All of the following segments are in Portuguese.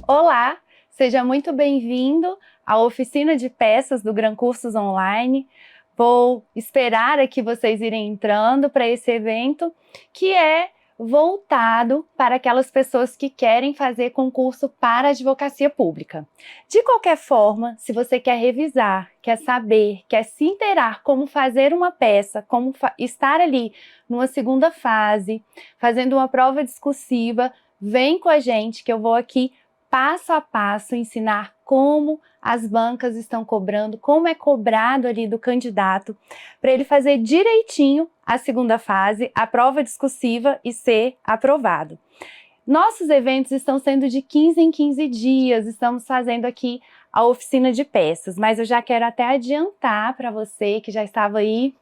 Olá, seja muito bem-vindo à oficina de peças do Gran Cursos Online. Vou esperar aqui vocês irem entrando para esse evento que é voltado para aquelas pessoas que querem fazer concurso para advocacia pública. De qualquer forma, se você quer revisar, quer saber, quer se inteirar como fazer uma peça, como estar ali numa segunda fase, fazendo uma prova discursiva, vem com a gente que eu vou aqui passo a passo ensinar como as bancas estão cobrando, como é cobrado ali do candidato, para ele fazer direitinho a segunda fase, a prova discursiva e ser aprovado. Nossos eventos estão sendo de 15 em 15 dias, estamos fazendo aqui a oficina de peças, mas eu já quero até adiantar para você que já estava aí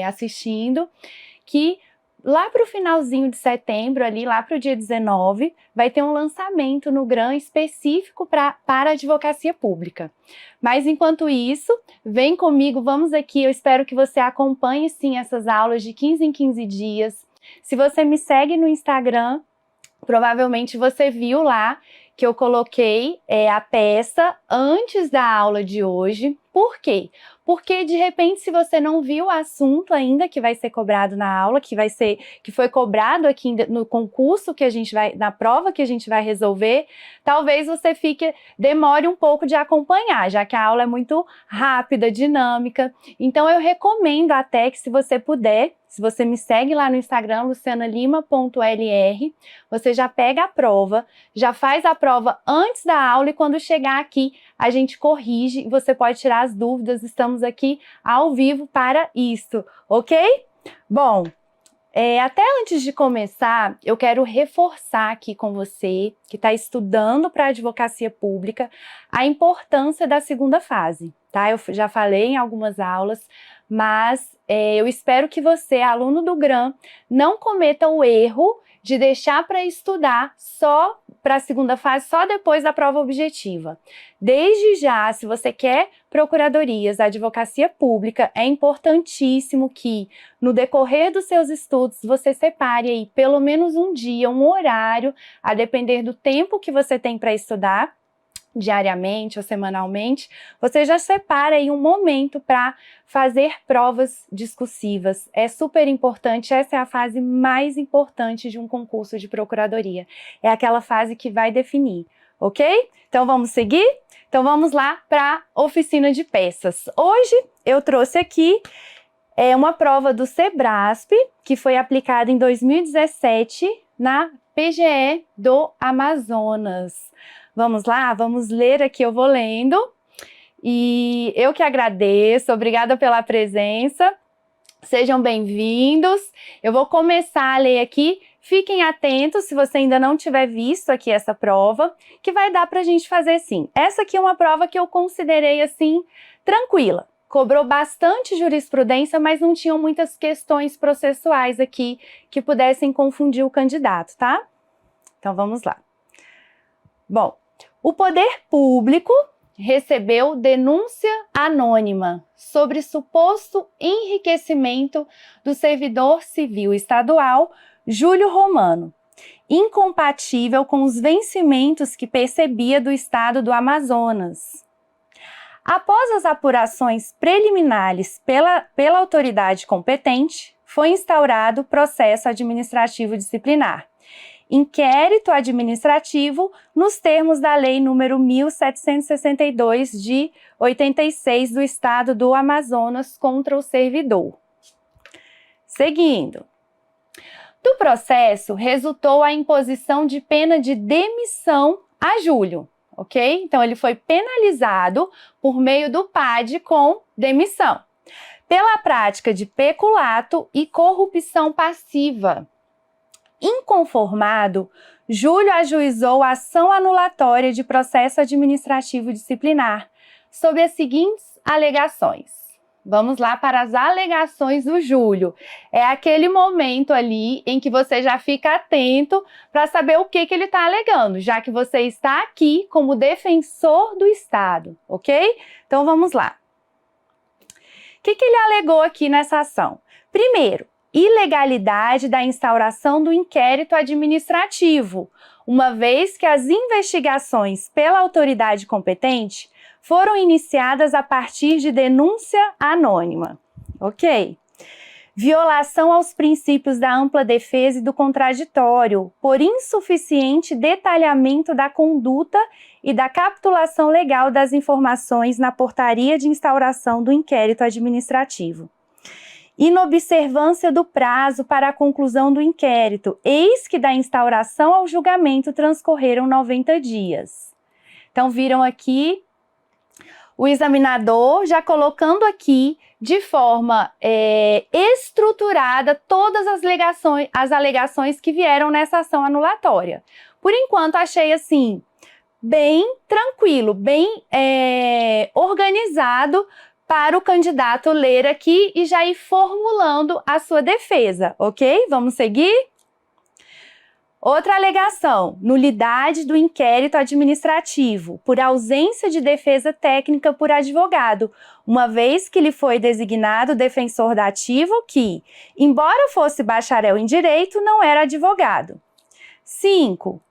assistindo, que lá para o finalzinho de setembro, ali lá para o dia 19, vai ter um lançamento no GRAN específico para a advocacia pública. Mas enquanto isso, vem comigo, vamos aqui, eu espero que você acompanhe sim essas aulas de 15 em 15 dias. Se você me segue no Instagram, provavelmente você viu lá que eu coloquei a peça antes da aula de hoje. Por quê? Porque de repente, se você não viu o assunto ainda que vai ser cobrado na aula, que foi cobrado aqui no concurso que a gente vai, na prova que a gente vai resolver, talvez você demore um pouco de acompanhar, já que a aula é muito rápida, dinâmica. Então eu recomendo até que, se você puder, se você me segue lá no Instagram, lucianalima.lr, você já pega a prova, já faz a prova antes da aula e quando chegar aqui a gente corrige e você pode tirar as dúvidas. Estamos aqui ao vivo para isso, ok? Bom, até antes de começar, eu quero reforçar aqui com você que está estudando para advocacia pública a importância da segunda fase, tá? Eu já falei em algumas aulas, mas eu espero que você, aluno do GRAN, não cometa o erro de deixar para estudar só para a segunda fase, só depois da prova objetiva. Desde já, se você quer procuradorias, advocacia pública, é importantíssimo que, no decorrer dos seus estudos, você separe aí pelo menos um dia, um horário, a depender do tempo que você tem para estudar, diariamente ou semanalmente, você já separa aí um momento para fazer provas discursivas. É super importante, essa é a fase mais importante de um concurso de procuradoria. É aquela fase que vai definir, ok? Então vamos seguir? Então vamos lá para a oficina de peças. Hoje eu trouxe aqui uma prova do Sebrasp, que foi aplicada em 2017 na PGE do Amazonas. Vamos lá, vamos ler aqui, eu vou lendo. E eu que agradeço, obrigada pela presença. Sejam bem-vindos. Eu vou começar a ler aqui. Fiquem atentos se você ainda não tiver visto aqui essa prova, que vai dar para a gente fazer sim. Essa aqui é uma prova que eu considerei assim, tranquila. Cobrou bastante jurisprudência, mas não tinham muitas questões processuais aqui que pudessem confundir o candidato, tá? Então vamos lá. Bom, o poder público recebeu denúncia anônima sobre suposto enriquecimento do servidor civil estadual Júlio Romano, incompatível com os vencimentos que percebia do estado do Amazonas. Após as apurações preliminares pela autoridade competente, foi instaurado processo administrativo disciplinar. Inquérito administrativo nos termos da Lei nº 1762 de 86 do Estado do Amazonas contra o servidor. Seguindo. Do processo resultou a imposição de pena de demissão a Júlio, ok? Então ele foi penalizado por meio do PAD com demissão, pela prática de peculato e corrupção passiva. Inconformado, Júlio ajuizou a ação anulatória de processo administrativo disciplinar sob as seguintes alegações. Vamos lá para as alegações do Júlio. É aquele momento ali em que você já fica atento para saber o que ele está alegando, já que você está aqui como defensor do Estado, ok? Então vamos lá. O que ele alegou aqui nessa ação? Primeiro, ilegalidade da instauração do inquérito administrativo, uma vez que as investigações pela autoridade competente foram iniciadas a partir de denúncia anônima. Ok? Violação aos princípios da ampla defesa e do contraditório, por insuficiente detalhamento da conduta e da capitulação legal das informações na portaria de instauração do inquérito administrativo. Inobservância do prazo para a conclusão do inquérito, eis que da instauração ao julgamento transcorreram 90 dias. Então, viram aqui o examinador já colocando aqui de forma estruturada todas as alegações que vieram nessa ação anulatória. Por enquanto, achei assim, bem tranquilo, bem organizado para o candidato ler aqui e já ir formulando a sua defesa, ok? Vamos seguir? Outra alegação, nulidade do inquérito administrativo, por ausência de defesa técnica por advogado, uma vez que lhe foi designado defensor dativo que, embora fosse bacharel em direito, não era advogado. 5.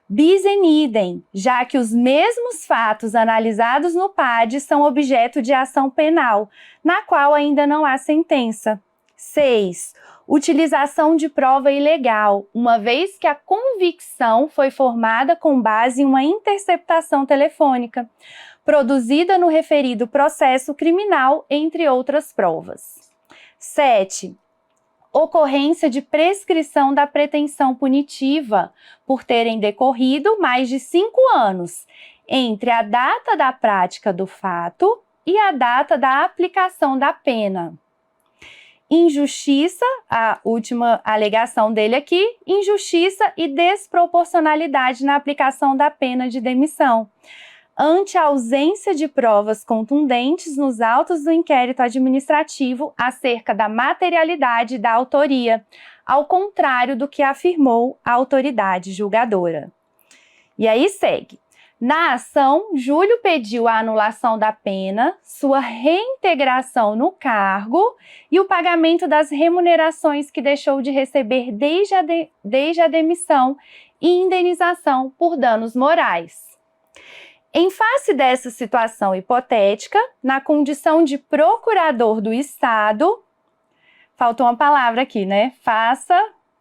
Bis in idem, já que os mesmos fatos analisados no PAD são objeto de ação penal, na qual ainda não há sentença. 6. Utilização de prova ilegal, uma vez que a convicção foi formada com base em uma interceptação telefônica, produzida no referido processo criminal, entre outras provas. 7. Ocorrência de prescrição da pretensão punitiva, por terem decorrido mais de 5 anos, entre a data da prática do fato e a data da aplicação da pena. Injustiça, a última alegação dele aqui, injustiça e desproporcionalidade na aplicação da pena de demissão, ante a ausência de provas contundentes nos autos do inquérito administrativo acerca da materialidade da autoria, ao contrário do que afirmou a autoridade julgadora. E aí segue. Na ação, Júlio pediu a anulação da pena, sua reintegração no cargo e o pagamento das remunerações que deixou de receber desde a demissão e indenização por danos morais. Em face dessa situação hipotética, na condição de procurador do Estado, faltou uma palavra aqui, né? Faça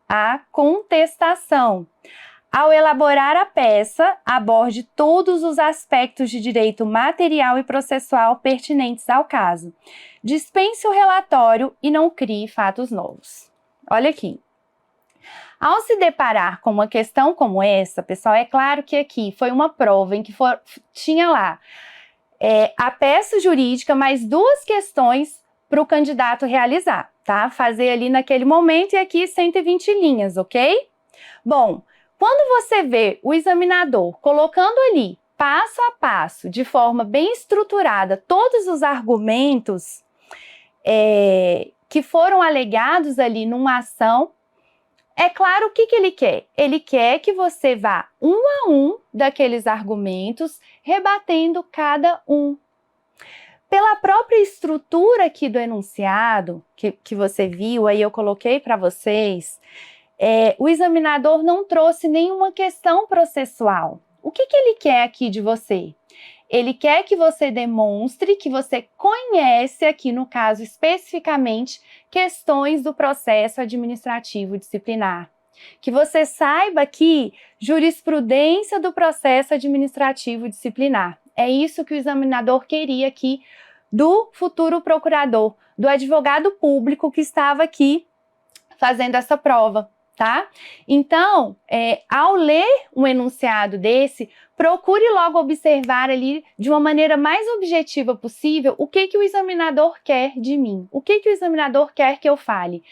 a contestação. Ao elaborar a peça, aborde todos os aspectos de direito material e processual pertinentes ao caso. Dispense o relatório e não crie fatos novos. Olha aqui. Ao se deparar com uma questão como essa, pessoal, é claro que aqui foi uma prova em que tinha lá a peça jurídica, mais 2 questões para o candidato realizar, tá? Fazer ali naquele momento e aqui 120 linhas, ok? Bom, quando você vê o examinador colocando ali, passo a passo, de forma bem estruturada, todos os argumentos que foram alegados ali numa ação, é claro o que ele quer. Ele quer que você vá um a um daqueles argumentos, rebatendo cada um. Pela própria estrutura aqui do enunciado, que você viu, aí eu coloquei para vocês, o examinador não trouxe nenhuma questão processual. O que ele quer aqui de você? Ele quer que você demonstre que você conhece, aqui no caso especificamente, questões do processo administrativo disciplinar. Que você saiba aqui jurisprudência do processo administrativo disciplinar. É isso que o examinador queria aqui do futuro procurador, do advogado público que estava aqui fazendo essa prova. Tá? Então, ao ler um enunciado desse, procure logo observar ali de uma maneira mais objetiva possível o que o examinador quer de mim, o que o examinador quer que eu fale.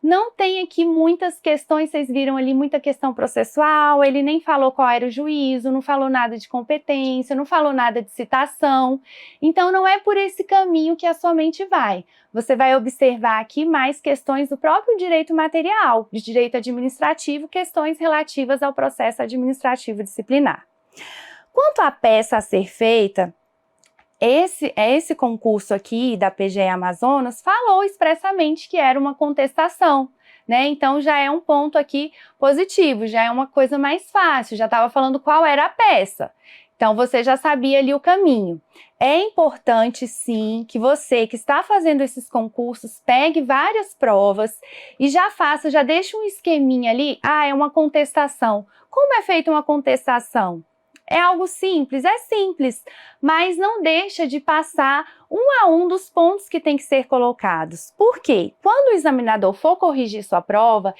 Não tem aqui muitas questões, vocês viram ali muita questão processual, ele nem falou qual era o juízo, não falou nada de competência, não falou nada de citação. Então, não é por esse caminho que a sua mente vai. Você vai observar aqui mais questões do próprio direito material, de direito administrativo, questões relativas ao processo administrativo disciplinar. Quanto à peça a ser feita, esse concurso aqui da PGE Amazonas falou expressamente que era uma contestação. né? Então já é um ponto aqui positivo, já é uma coisa mais fácil, já estava falando qual era a peça. Então você já sabia ali o caminho. É importante sim que você que está fazendo esses concursos pegue várias provas e já faça, já deixe um esqueminha ali. Ah, é uma contestação. Como é feita uma contestação? É algo simples, mas não deixa de passar um a um dos pontos que tem que ser colocados. Por quê? Quando o examinador for corrigir sua prova,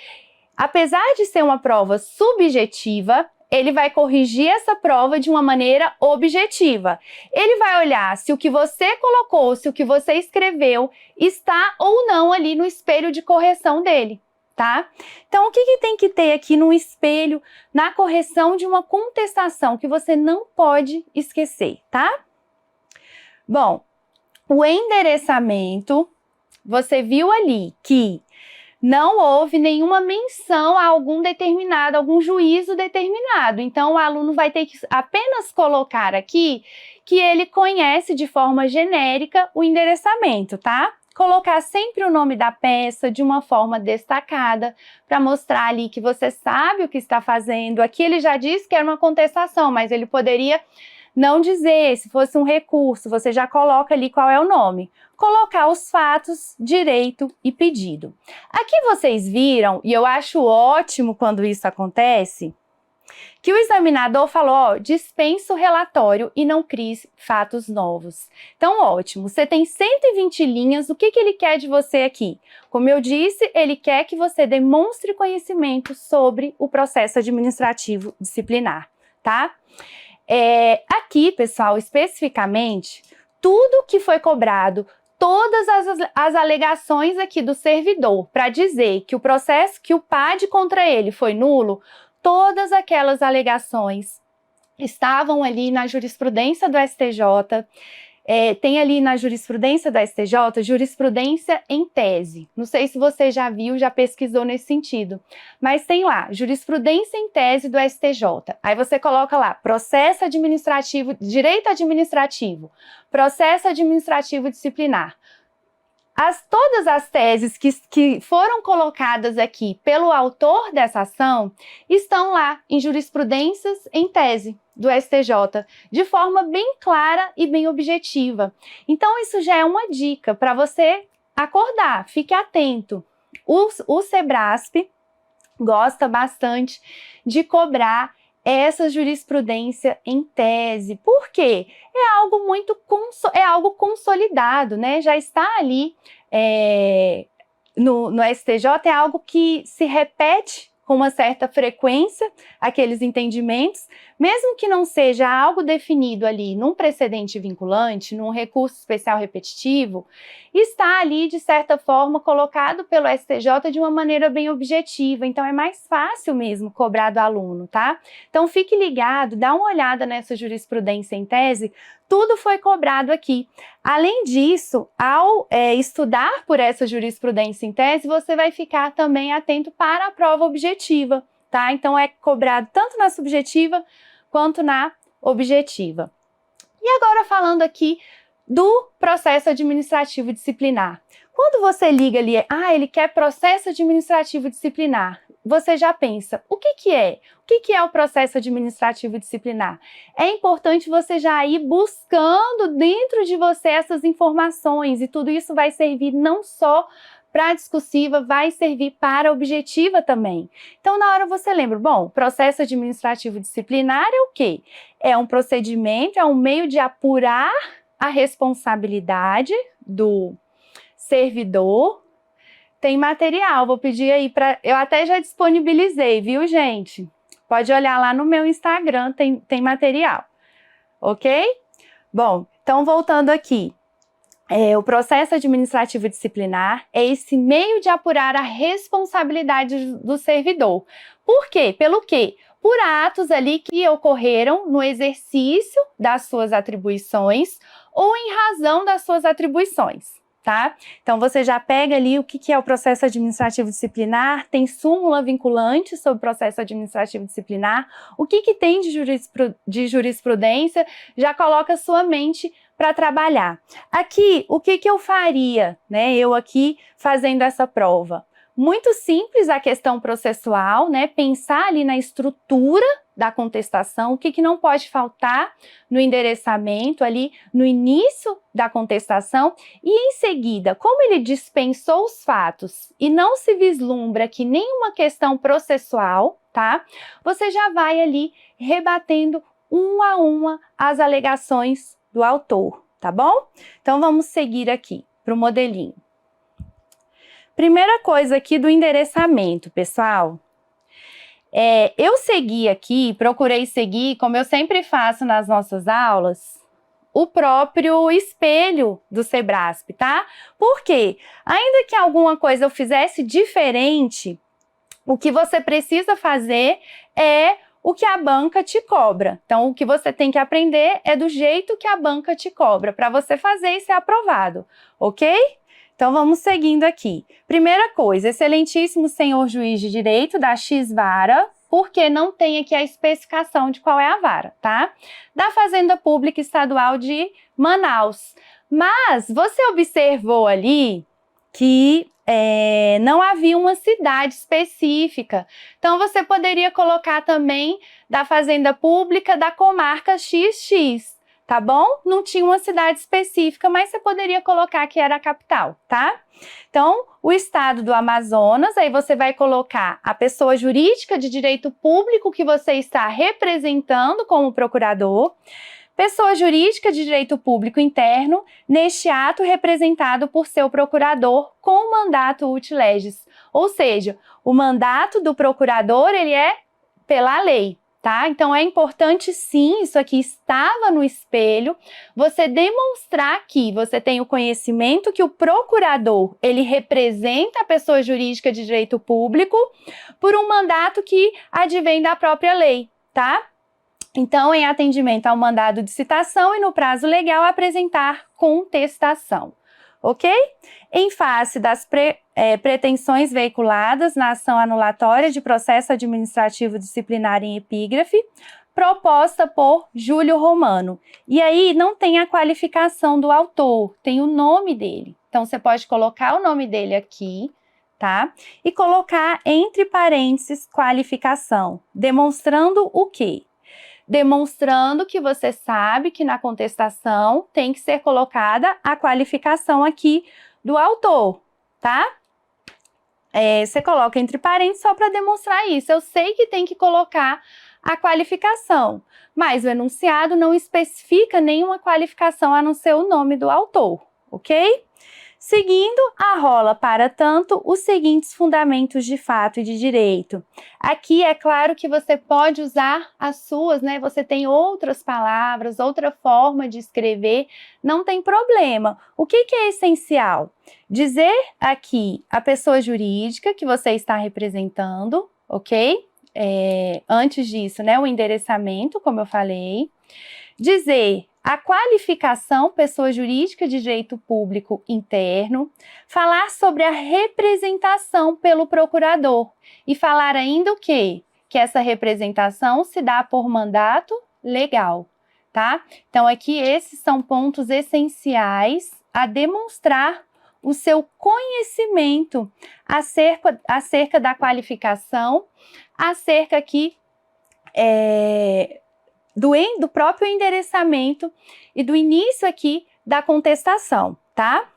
apesar de ser uma prova subjetiva, ele vai corrigir essa prova de uma maneira objetiva. Ele vai olhar se o que você colocou, se o que você escreveu está ou não ali no espelho de correção dele, tá? Então, o que tem que ter aqui no espelho, na correção de uma contestação que você não pode esquecer, tá? Bom, o endereçamento, você viu ali que não houve nenhuma menção a algum determinado, algum juízo determinado. Então, o aluno vai ter que apenas colocar aqui que ele conhece de forma genérica o endereçamento, tá? Colocar sempre o nome da peça de uma forma destacada, para mostrar ali que você sabe o que está fazendo. Aqui ele já disse que era uma contestação, mas ele poderia não dizer, se fosse um recurso, você já coloca ali qual é o nome. Colocar os fatos, direito e pedido. Aqui vocês viram, e eu acho ótimo quando isso acontece, que o examinador falou, ó, dispensa o relatório e não crie fatos novos. Então, ótimo, você tem 120 linhas, o que ele quer de você aqui? Como eu disse, ele quer que você demonstre conhecimento sobre o processo administrativo disciplinar, tá? Aqui, pessoal, especificamente, tudo que foi cobrado, todas as alegações aqui do servidor para dizer que o processo, que o PAD contra ele foi nulo, todas aquelas alegações estavam ali na jurisprudência do STJ. Tem ali na jurisprudência do STJ, jurisprudência em tese. Não sei se você já viu, já pesquisou nesse sentido, mas tem lá, jurisprudência em tese do STJ. Aí você coloca lá, processo administrativo, direito administrativo, processo administrativo disciplinar. Todas as teses que foram colocadas aqui pelo autor dessa ação estão lá em jurisprudências em tese do STJ, de forma bem clara e bem objetiva. Então, isso já é uma dica para você acordar, fique atento. O Sebrasp gosta bastante de cobrar essa jurisprudência em tese. Por quê? É algo consolidado, né? Já está ali no STJ, é algo que se repete com uma certa frequência, aqueles entendimentos, mesmo que não seja algo definido ali num precedente vinculante, num recurso especial repetitivo, está ali, de certa forma, colocado pelo STJ de uma maneira bem objetiva, então é mais fácil mesmo cobrar do aluno, tá? Então fique ligado, dá uma olhada nessa jurisprudência em tese, tudo foi cobrado aqui. Além disso, ao estudar por essa jurisprudência em tese, você vai ficar também atento para a prova objetiva, tá? Então é cobrado tanto na subjetiva quanto na objetiva. E agora falando aqui do processo administrativo disciplinar. Quando você liga ali, ele quer processo administrativo disciplinar, você já pensa, o que é? O que é o processo administrativo disciplinar? É importante você já ir buscando dentro de você essas informações, e tudo isso vai servir não só para a discursiva, vai servir para a objetiva também. Então, na hora você lembra, bom, processo administrativo disciplinar é o quê? É um procedimento, é um meio de apurar a responsabilidade do servidor. Tem material, vou pedir aí para... Eu até já disponibilizei, viu, gente? Pode olhar lá no meu Instagram, tem material, ok? Bom, então voltando aqui. O processo administrativo disciplinar é esse meio de apurar a responsabilidade do servidor. Por quê? Pelo quê? Por atos ali que ocorreram no exercício das suas atribuições ou em razão das suas atribuições, tá? Então, você já pega ali o que é o processo administrativo disciplinar, tem súmula vinculante sobre o processo administrativo disciplinar, o que tem de jurisprudência, já coloca sua mente para trabalhar. Aqui, o que eu faria, né? Eu aqui fazendo essa prova. Muito simples a questão processual, né? Pensar ali na estrutura da contestação, o que não pode faltar no endereçamento ali no início da contestação e em seguida, como ele dispensou os fatos e não se vislumbra aqui nenhuma questão processual, tá? Você já vai ali rebatendo uma a uma as alegações do autor, tá bom? Então vamos seguir aqui para o modelinho. Primeira coisa aqui do endereçamento, pessoal. Eu segui aqui, procurei seguir, como eu sempre faço nas nossas aulas, o próprio espelho do Sebrasp, tá? Por quê? Ainda que alguma coisa eu fizesse diferente, o que você precisa fazer é o que a banca te cobra. Então, o que você tem que aprender é do jeito que a banca te cobra, para você fazer e ser aprovado, ok? Então, vamos seguindo aqui. Primeira coisa, excelentíssimo senhor juiz de direito da X-Vara, porque não tem aqui a especificação de qual é a vara, tá? Da Fazenda Pública Estadual de Manaus. Mas você observou ali que não havia uma cidade específica. Então, você poderia colocar também da Fazenda Pública da comarca XX. Tá bom? Não tinha uma cidade específica, mas você poderia colocar que era a capital, tá? Então, o estado do Amazonas, aí você vai colocar a pessoa jurídica de direito público que você está representando como procurador, pessoa jurídica de direito público interno, neste ato representado por seu procurador com mandato uti legis. Ou seja, o mandato do procurador, ele é pela lei. Tá? Então, é importante sim, isso aqui estava no espelho, você demonstrar que você tem o conhecimento que o procurador, ele representa a pessoa jurídica de direito público por um mandato que advém da própria lei, tá? Então, em atendimento ao mandado de citação e no prazo legal, apresentar contestação, ok? Em face das pretensões veiculadas na ação anulatória de processo administrativo disciplinar em epígrafe, proposta por Júlio Romano. E aí não tem a qualificação do autor, tem o nome dele. Então, você pode colocar o nome dele aqui, tá? E colocar entre parênteses qualificação, demonstrando o quê? Demonstrando que você sabe que na contestação tem que ser colocada a qualificação aqui do autor, tá? Você coloca entre parênteses só para demonstrar isso. Eu sei que tem que colocar a qualificação, mas o enunciado não especifica nenhuma qualificação a não ser o nome do autor, ok? Seguindo, arrola, para tanto, os seguintes fundamentos de fato e de direito. Aqui é claro que você pode usar as suas, né? Você tem outras palavras, outra forma de escrever, não tem problema. O que é essencial? Dizer aqui a pessoa jurídica que você está representando, ok? Antes disso, né? O endereçamento, como eu falei. Dizer a qualificação pessoa jurídica de direito público interno, falar sobre a representação pelo procurador e falar ainda o quê? Que essa representação se dá por mandato legal, tá? Então, aqui esses são pontos essenciais a demonstrar o seu conhecimento acerca da qualificação, acerca aqui do próprio endereçamento e do início aqui da contestação, tá?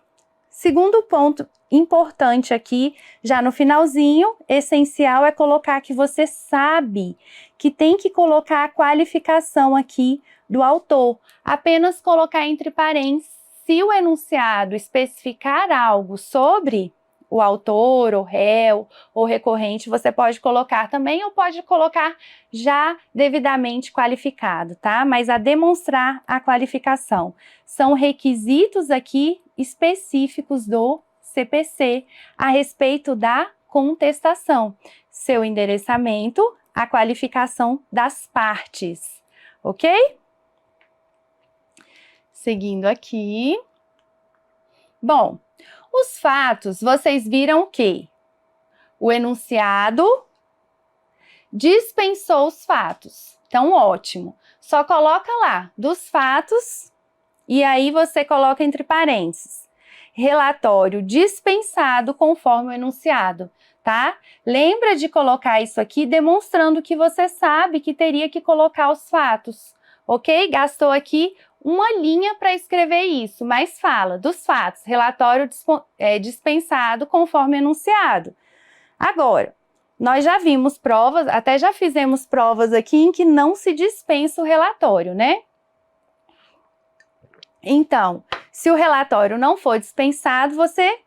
Segundo ponto importante aqui, já no finalzinho, essencial é colocar que você sabe que tem que colocar a qualificação aqui do autor. Apenas colocar entre parênteses, se o enunciado especificar algo sobre o autor, o réu, ou recorrente, você pode colocar também ou pode colocar já devidamente qualificado, tá? Mas a demonstrar a qualificação. São requisitos aqui específicos do CPC a respeito da contestação. Seu endereçamento, a qualificação das partes, ok? Seguindo aqui. Bom, os fatos, vocês viram o quê? O enunciado dispensou os fatos. Então, ótimo. Só coloca lá, dos fatos, e aí você coloca entre parênteses. relatório dispensado conforme o enunciado, tá? Lembra de colocar isso aqui demonstrando que você sabe que teria que colocar os fatos, ok? Gastou aqui uma linha para escrever isso, mas fala dos fatos, relatório dispensado conforme enunciado. Agora, nós já vimos provas, até já fizemos provas aqui em que não se dispensa o relatório, né? Então, se o relatório não for dispensado, você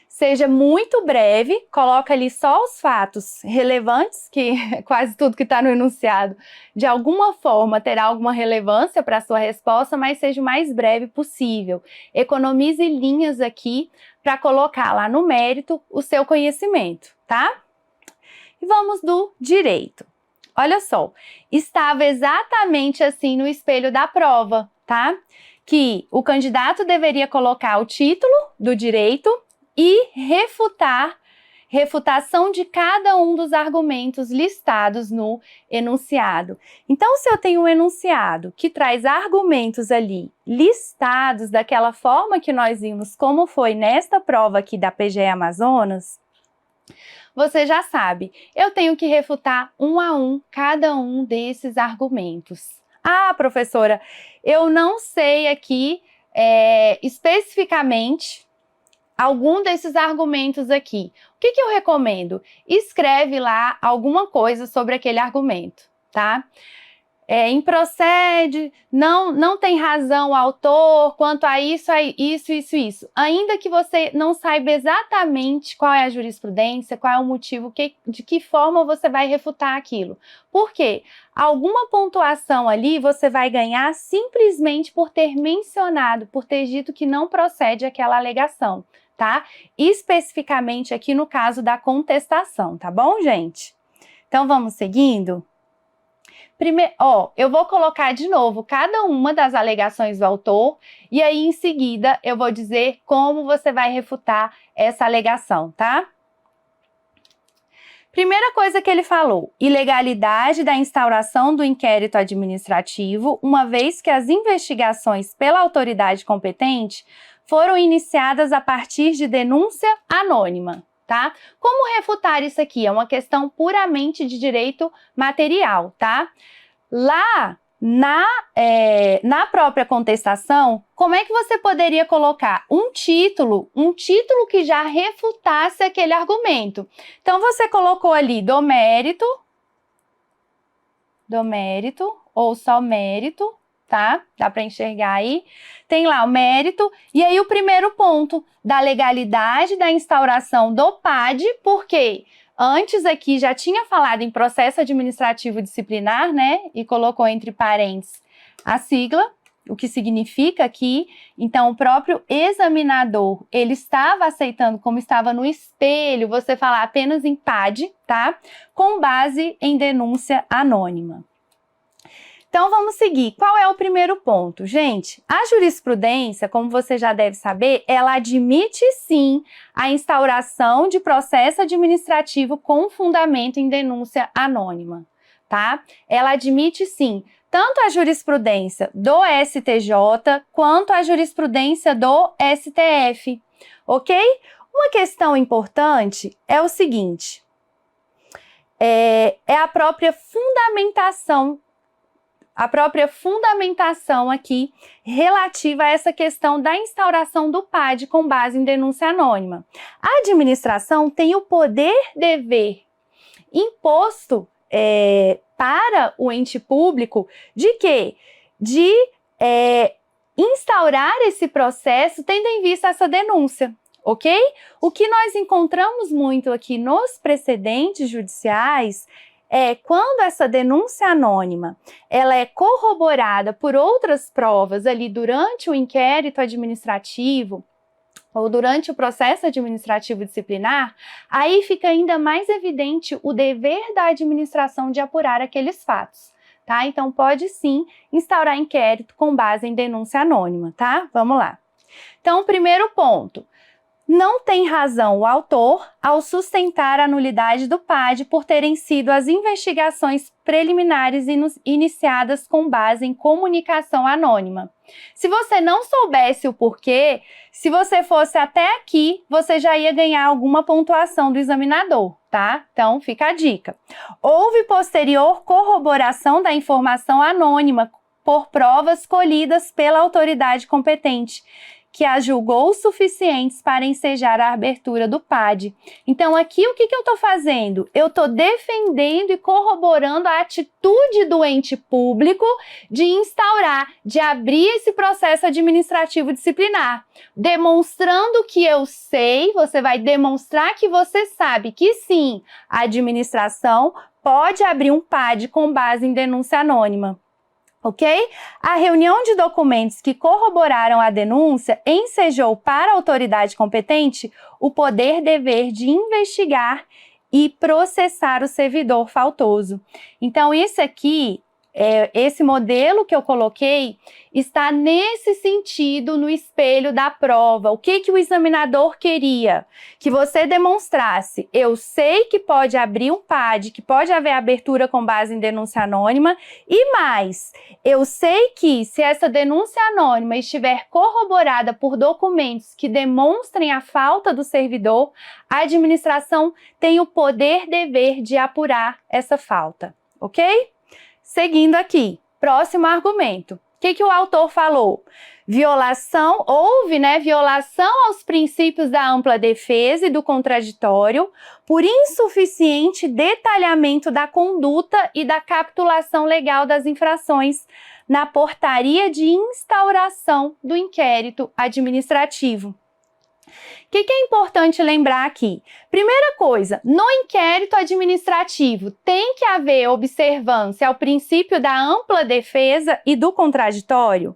seja muito breve, coloca ali só os fatos relevantes, que quase tudo que está no enunciado, de alguma forma terá alguma relevância para a sua resposta, mas seja o mais breve possível. Economize linhas aqui para colocar lá no mérito o seu conhecimento, tá? E vamos do direito. Olha só, estava exatamente assim no espelho da prova, tá? Que o candidato deveria colocar o título do direito e refutação de cada um dos argumentos listados no enunciado. Então, se eu tenho um enunciado que traz argumentos ali listados daquela forma que nós vimos, como foi nesta prova aqui da PGE Amazonas, você já sabe, eu tenho que refutar um a um cada um desses argumentos. Ah, professora, eu não sei aqui especificamente algum desses argumentos aqui. O que eu recomendo? Escreve lá alguma coisa sobre aquele argumento, tá? Improcede, não tem razão o autor quanto a isso. Ainda que você não saiba exatamente qual é a jurisprudência, qual é o motivo, de que forma você vai refutar aquilo. Por quê? Alguma pontuação ali você vai ganhar simplesmente por ter mencionado, por ter dito que não procede aquela alegação, tá? Especificamente aqui no caso da contestação, tá bom, gente? Então, vamos seguindo? Primeiro, eu vou colocar de novo cada uma das alegações do autor e aí em seguida eu vou dizer como você vai refutar essa alegação, tá? Primeira coisa que ele falou, ilegalidade da instauração do inquérito administrativo, uma vez que as investigações pela autoridade competente foram iniciadas a partir de denúncia anônima. Tá? Como refutar isso aqui? É uma questão puramente de direito material, tá? Lá na própria contestação, como é que você poderia colocar um título que já refutasse aquele argumento? Então, você colocou ali do mérito ou só mérito, tá? Dá para enxergar aí. Tem lá o mérito e aí o primeiro ponto da legalidade da instauração do PAD, porque antes aqui já tinha falado em processo administrativo disciplinar, né? E colocou entre parênteses a sigla, o que significa que, então, o próprio examinador, ele estava aceitando, como estava no espelho, você falar apenas em PAD, tá? Com base em denúncia anônima. Então, vamos seguir. Qual é o primeiro ponto? Gente, a jurisprudência, como você já deve saber, ela admite sim a instauração de processo administrativo com fundamento em denúncia anônima, tá? Ela admite sim tanto a jurisprudência do STJ quanto a jurisprudência do STF, ok? Uma questão importante é o seguinte, é a própria fundamentação aqui relativa a essa questão da instauração do PAD com base em denúncia anônima. A administração tem o poder-dever imposto para o ente público de quê? De instaurar esse processo tendo em vista essa denúncia, ok? O que nós encontramos muito aqui nos precedentes judiciais quando essa denúncia anônima ela é corroborada por outras provas ali durante o inquérito administrativo ou durante o processo administrativo disciplinar, aí fica ainda mais evidente o dever da administração de apurar aqueles fatos, tá? Então, pode sim instaurar inquérito com base em denúncia anônima, tá? Vamos lá. Então, o primeiro ponto. Não tem razão o autor ao sustentar a nulidade do PAD por terem sido as investigações preliminares iniciadas com base em comunicação anônima. Se você não soubesse o porquê, se você fosse até aqui, você já ia ganhar alguma pontuação do examinador, tá? Então, fica a dica. Houve posterior corroboração da informação anônima por provas colhidas pela autoridade competente, que as julgou suficientes para ensejar a abertura do PAD. Então, aqui o que eu estou fazendo? Eu estou defendendo e corroborando a atitude do ente público de instaurar, de abrir esse processo administrativo disciplinar, demonstrando que eu sei, você vai demonstrar que você sabe que sim, a administração pode abrir um PAD com base em denúncia anônima. Ok? A reunião de documentos que corroboraram a denúncia ensejou para a autoridade competente o poder-dever de investigar e processar o servidor faltoso. Então, isso aqui, esse modelo que eu coloquei, está nesse sentido no espelho da prova. O que o examinador queria? Que você demonstrasse, eu sei que pode abrir um PAD, que pode haver abertura com base em denúncia anônima, e mais, eu sei que se essa denúncia anônima estiver corroborada por documentos que demonstrem a falta do servidor, a administração tem o poder-dever de apurar essa falta, ok? Seguindo aqui, próximo argumento. O que o autor falou? Houve violação aos princípios da ampla defesa e do contraditório por insuficiente detalhamento da conduta e da capitulação legal das infrações na portaria de instauração do inquérito administrativo. O que é importante lembrar aqui? Primeira coisa, no inquérito administrativo tem que haver observância ao princípio da ampla defesa e do contraditório?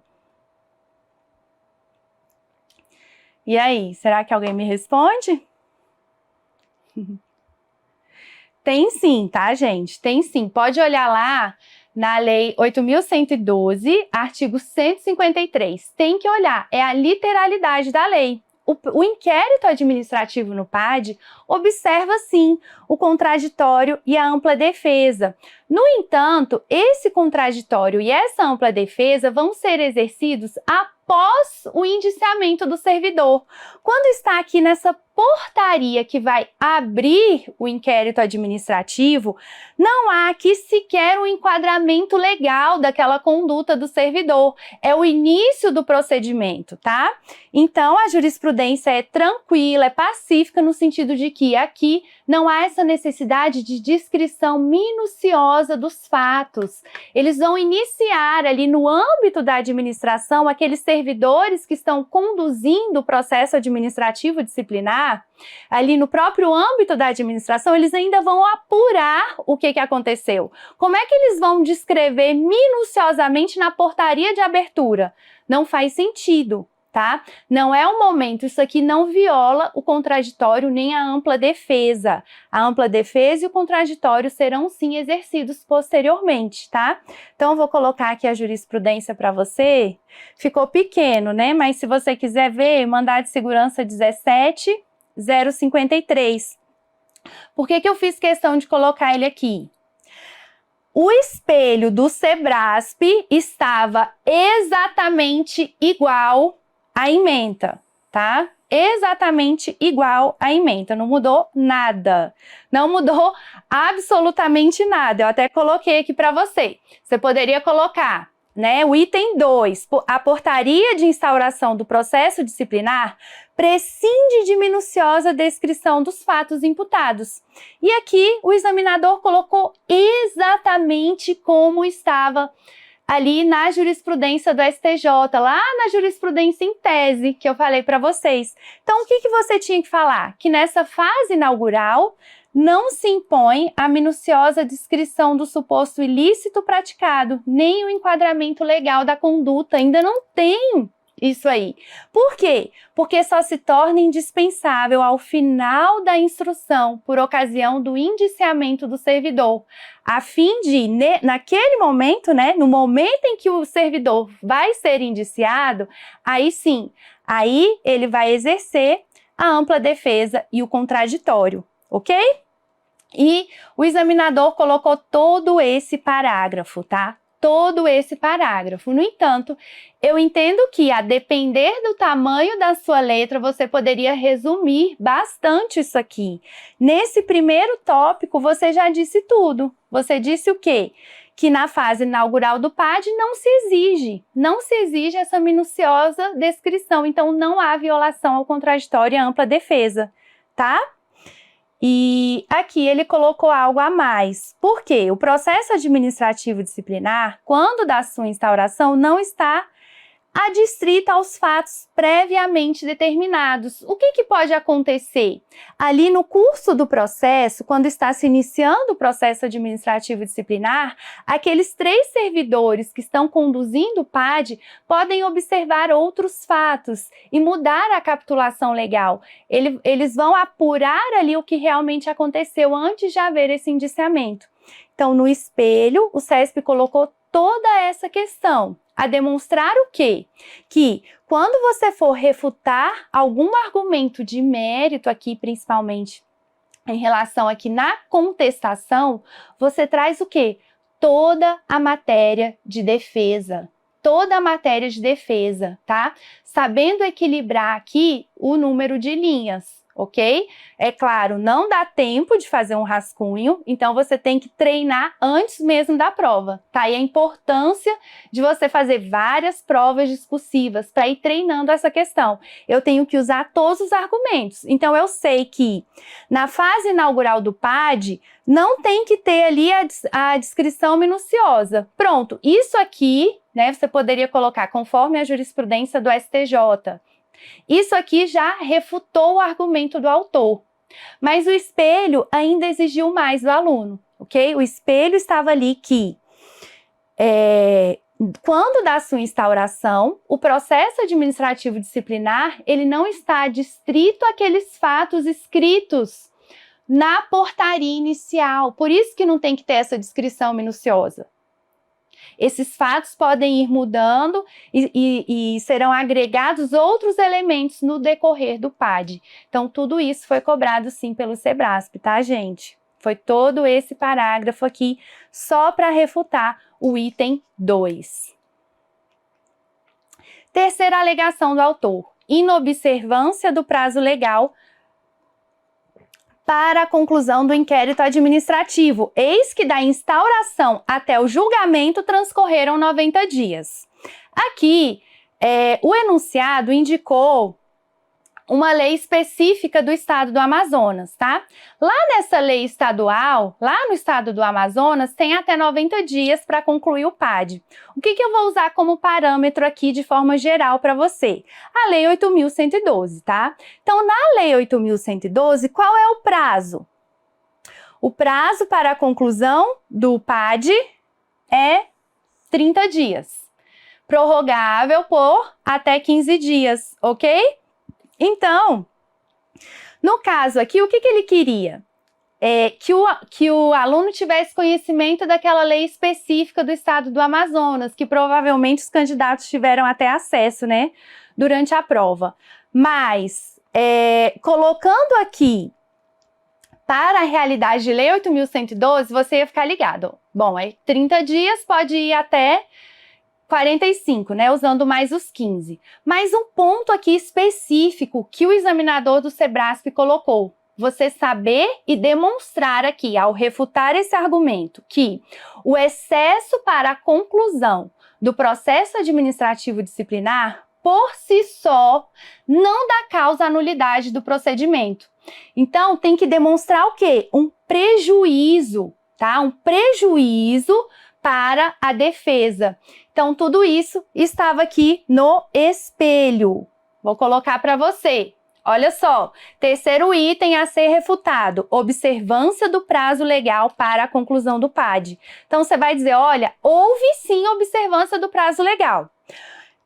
E aí, será que alguém me responde? Tem sim, tá, gente? Tem sim. Pode olhar lá na Lei 8.112, artigo 153. Tem que olhar, é a literalidade da lei. O inquérito administrativo no PAD observa, sim, o contraditório e a ampla defesa. No entanto, esse contraditório e essa ampla defesa vão ser exercidos após o indiciamento do servidor. Quando está aqui nessa portaria que vai abrir o inquérito administrativo, não há aqui sequer um enquadramento legal daquela conduta do servidor. É o início do procedimento, tá? Então, a jurisprudência é tranquila, é pacífica no sentido de que aqui não há essa necessidade de descrição minuciosa dos fatos. Eles vão iniciar ali no âmbito da administração, aqueles servidores que estão conduzindo o processo administrativo disciplinar, ali no próprio âmbito da administração, eles ainda vão apurar o que aconteceu. Como é que eles vão descrever minuciosamente na portaria de abertura? Não faz sentido. Tá? Não é o momento, isso aqui não viola o contraditório nem a ampla defesa. A ampla defesa e o contraditório serão sim exercidos posteriormente, tá? Então, eu vou colocar aqui a jurisprudência para você. Ficou pequeno, né? Mas se você quiser ver, mandado de segurança 17.053. Por que eu fiz questão de colocar ele aqui? O espelho do Sebrasp estava exatamente igual a ementa, tá? Exatamente igual à ementa, não mudou nada. Não mudou absolutamente nada. Eu até coloquei aqui para você. Você poderia colocar, né, o item 2, a portaria de instauração do processo disciplinar prescinde de minuciosa descrição dos fatos imputados. E aqui o examinador colocou exatamente como estava ali na jurisprudência do STJ, lá na jurisprudência em tese, que eu falei para vocês. Então, o que você tinha que falar? Que nessa fase inaugural não se impõe a minuciosa descrição do suposto ilícito praticado, nem o enquadramento legal da conduta, ainda não tem isso aí. Por quê? Porque só se torna indispensável ao final da instrução, por ocasião do indiciamento do servidor, a fim de, naquele momento, né, no momento em que o servidor vai ser indiciado, aí sim, aí ele vai exercer a ampla defesa e o contraditório, ok? E o examinador colocou todo esse parágrafo, tá? todo esse parágrafo. No entanto, eu entendo que, a depender do tamanho da sua letra, você poderia resumir bastante isso aqui. Nesse primeiro tópico, você já disse tudo. Você disse o quê? Que na fase inaugural do PAD não se exige essa minuciosa descrição. Então, não há violação ao contraditório e ampla defesa, tá? E aqui ele colocou algo a mais. Por quê? O processo administrativo disciplinar, quando da sua instauração, não está adstrito aos fatos previamente determinados. O que pode acontecer? Ali no curso do processo, quando está se iniciando o processo administrativo disciplinar, aqueles 3 servidores que estão conduzindo o PAD podem observar outros fatos e mudar a capitulação legal. Eles vão apurar ali o que realmente aconteceu antes de haver esse indiciamento. Então, no espelho, o CESP colocou toda essa questão a demonstrar o quê? Que quando você for refutar algum argumento de mérito aqui, principalmente em relação aqui na contestação, você traz o quê? Toda a matéria de defesa. Toda a matéria de defesa, tá? Sabendo equilibrar aqui o número de linhas. Ok? É claro, não dá tempo de fazer um rascunho, então você tem que treinar antes mesmo da prova, tá? E a importância de você fazer várias provas discursivas para ir treinando essa questão. Eu tenho que usar todos os argumentos, então eu sei que na fase inaugural do PAD não tem que ter ali a descrição minuciosa. Pronto, isso aqui, né, você poderia colocar conforme a jurisprudência do STJ. Isso aqui já refutou o argumento do autor, mas o espelho ainda exigiu mais do aluno, ok? O espelho estava ali que, quando da sua instauração, o processo administrativo disciplinar, ele não está adstrito àqueles fatos escritos na portaria inicial, por isso que não tem que ter essa descrição minuciosa. Esses fatos podem ir mudando e serão agregados outros elementos no decorrer do PAD. Então, tudo isso foi cobrado, sim, pelo SEBRASP, tá, gente? Foi todo esse parágrafo aqui só para refutar o item 2. Terceira alegação do autor: inobservância do prazo legal para a conclusão do inquérito administrativo. Eis que da instauração até o julgamento transcorreram 90 dias. Aqui, o enunciado indicou uma lei específica do estado do Amazonas, tá? Lá nessa lei estadual, lá no estado do Amazonas, tem até 90 dias para concluir o PAD. O que eu vou usar como parâmetro aqui de forma geral para você? A lei 8.112, tá? Então, na lei 8.112, qual é o prazo? O prazo para a conclusão do PAD é 30 dias. Prorrogável por até 15 dias, ok? Então, no caso aqui, o que ele queria? Que o aluno tivesse conhecimento daquela lei específica do estado do Amazonas, que provavelmente os candidatos tiveram até acesso, né, durante a prova. Mas, colocando aqui para a realidade de lei 8.112, você ia ficar ligado. Bom, 30 dias pode ir até 45, né, usando mais os 15. Mas um ponto aqui específico que o examinador do SEBRASP colocou, você saber e demonstrar aqui, ao refutar esse argumento, que o excesso para a conclusão do processo administrativo disciplinar, por si só, não dá causa à nulidade do procedimento. Então, tem que demonstrar o quê? Um prejuízo, tá? Um prejuízo para a defesa. Então, tudo isso estava aqui no espelho. Vou colocar para você. Olha só, terceiro item a ser refutado, observância do prazo legal para a conclusão do PAD. Então, você vai dizer, olha, houve sim observância do prazo legal.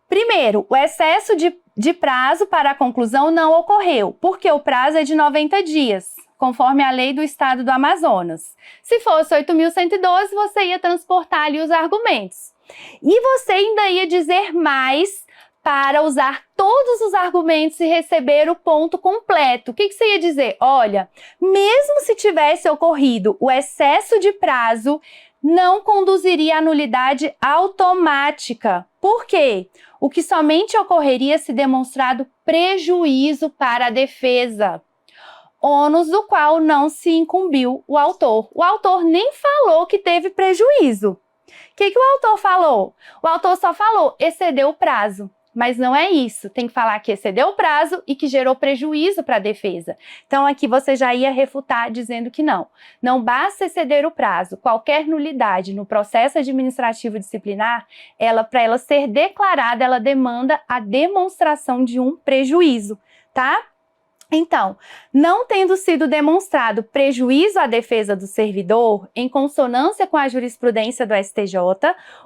Primeiro, o excesso de prazo para a conclusão não ocorreu, porque o prazo é de 90 dias. Conforme a lei do estado do Amazonas. Se fosse 8.112, você ia transportar ali os argumentos. E você ainda ia dizer mais para usar todos os argumentos e receber o ponto completo. O que você ia dizer? Olha, mesmo se tivesse ocorrido o excesso de prazo, não conduziria à nulidade automática. Por quê? O que somente ocorreria se demonstrado prejuízo para a defesa, ônus do qual não se incumbiu o autor. O autor nem falou que teve prejuízo. O que o autor falou? O autor só falou, excedeu o prazo. Mas não é isso, tem que falar que excedeu o prazo e que gerou prejuízo para a defesa. Então aqui você já ia refutar dizendo que não. Não basta exceder o prazo, qualquer nulidade no processo administrativo disciplinar, para ela ser declarada, ela demanda a demonstração de um prejuízo, tá? Então, não tendo sido demonstrado prejuízo à defesa do servidor, em consonância com a jurisprudência do STJ,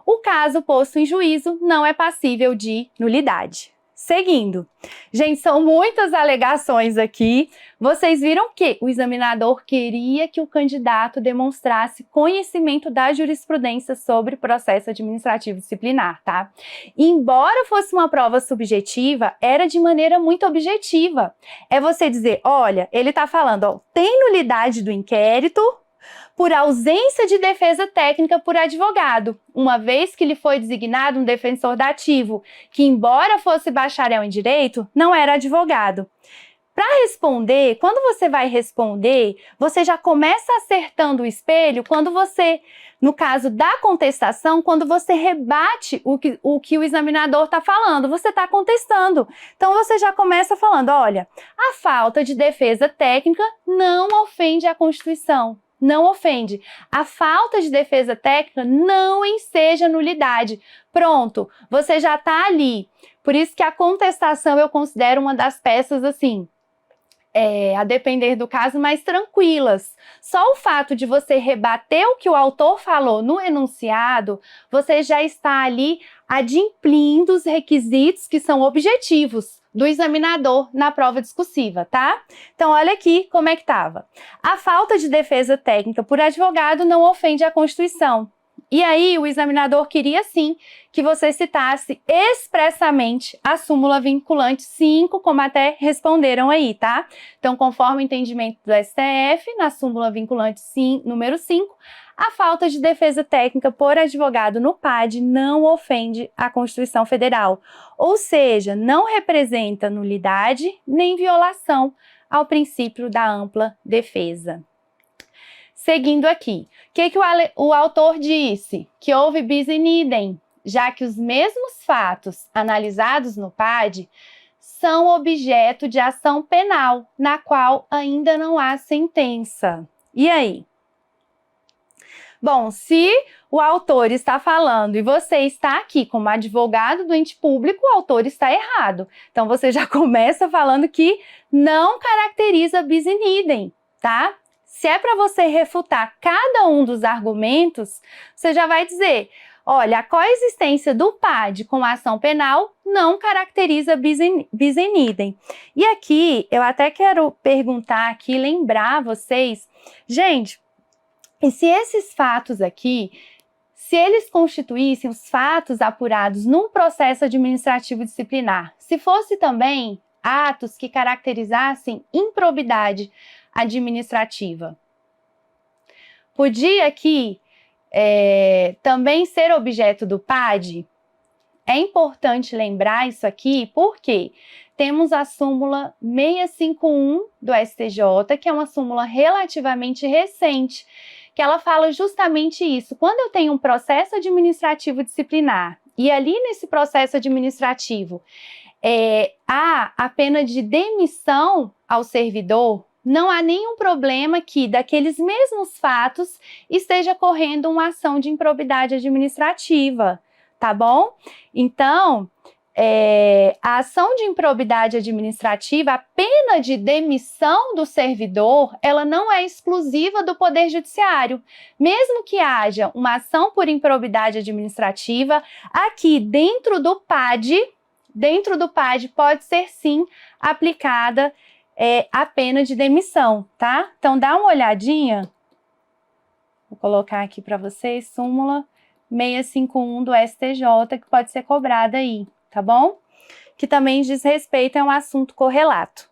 o caso posto em juízo não é passível de nulidade. Seguindo. Gente, são muitas alegações aqui. Vocês viram que o examinador queria que o candidato demonstrasse conhecimento da jurisprudência sobre processo administrativo disciplinar, tá? Embora fosse uma prova subjetiva, era de maneira muito objetiva. É você dizer, olha, ele tá falando, ó, tem nulidade do inquérito por ausência de defesa técnica por advogado, uma vez que lhe foi designado um defensor dativo, que embora fosse bacharel em direito, não era advogado. Para responder, quando você vai responder, você já começa acertando o espelho quando você, no caso da contestação, quando você rebate o que o examinador está falando, você está contestando. Então você já começa falando, olha, a falta de defesa técnica não ofende a Constituição. Não ofende. A falta de defesa técnica não enseja nulidade. Pronto, você já está ali. Por isso que a contestação eu considero uma das peças, assim, a depender do caso, mais tranquilas. Só o fato de você rebater o que o autor falou no enunciado, você já está ali adimplindo os requisitos que são objetivos do examinador na prova discursiva, tá? Então, olha aqui como é que estava. A falta de defesa técnica por advogado não ofende a Constituição. E aí, o examinador queria, sim, que você citasse expressamente a súmula vinculante 5, como até responderam aí, tá? Então, conforme o entendimento do STF, na súmula vinculante número 5, a falta de defesa técnica por advogado no PAD não ofende a Constituição Federal, ou seja, não representa nulidade nem violação ao princípio da ampla defesa. Seguindo aqui, o que o autor disse? Que houve bis in idem, já que os mesmos fatos analisados no PAD são objeto de ação penal, na qual ainda não há sentença. E aí? Bom, se o autor está falando e você está aqui como advogado do ente público, o autor está errado. Então, você já começa falando que não caracteriza bis in idem, tá? Se é para você refutar cada um dos argumentos, você já vai dizer, olha, a coexistência do PAD com a ação penal não caracteriza bis in idem. E aqui, eu até quero perguntar aqui, lembrar vocês, gente, e se esses fatos aqui, se eles constituíssem os fatos apurados num processo administrativo disciplinar, se fosse também atos que caracterizassem improbidade administrativa, podia aqui também ser objeto do PAD? É importante lembrar isso aqui porque temos a súmula 651 do STJ, que é uma súmula relativamente recente, que ela fala justamente isso. Quando eu tenho um processo administrativo disciplinar e ali nesse processo administrativo há a pena de demissão ao servidor, não há nenhum problema que daqueles mesmos fatos esteja correndo uma ação de improbidade administrativa, tá bom? Então, a ação de improbidade administrativa, a pena de demissão do servidor, ela não é exclusiva do Poder Judiciário. Mesmo que haja uma ação por improbidade administrativa, aqui dentro do PAD pode ser sim aplicada a pena de demissão, tá? Então, dá uma olhadinha. Vou colocar aqui para vocês, súmula 651 do STJ, que pode ser cobrada aí, tá bom? Que também diz respeito a um assunto correlato.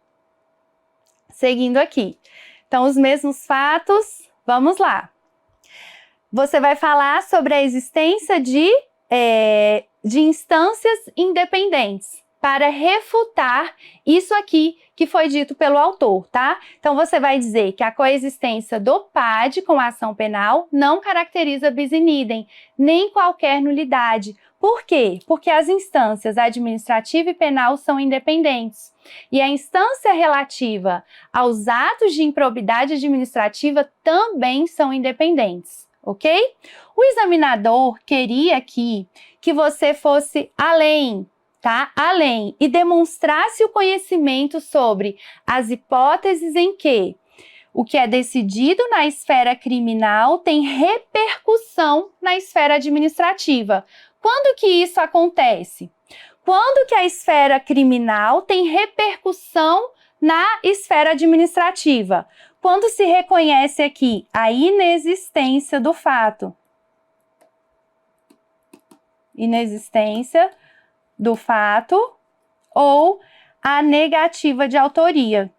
Seguindo aqui. Então, os mesmos fatos, vamos lá. você vai falar sobre a existência de instâncias independentes para refutar isso aqui que foi dito pelo autor, tá? Então, você vai dizer que a coexistência do PAD com a ação penal não caracteriza bis in idem, nem qualquer nulidade. Por quê? Porque as instâncias administrativa e penal são independentes. E a instância relativa aos atos de improbidade administrativa também são independentes, ok? O examinador queria aqui que você fosse além, tá? Além, e demonstrasse o conhecimento sobre as hipóteses em que o que é decidido na esfera criminal tem repercussão na esfera administrativa. Quando que isso acontece? Quando que a esfera criminal tem repercussão na esfera administrativa? Quando se reconhece aqui a inexistência do fato. Inexistência do fato ou a negativa de autoria.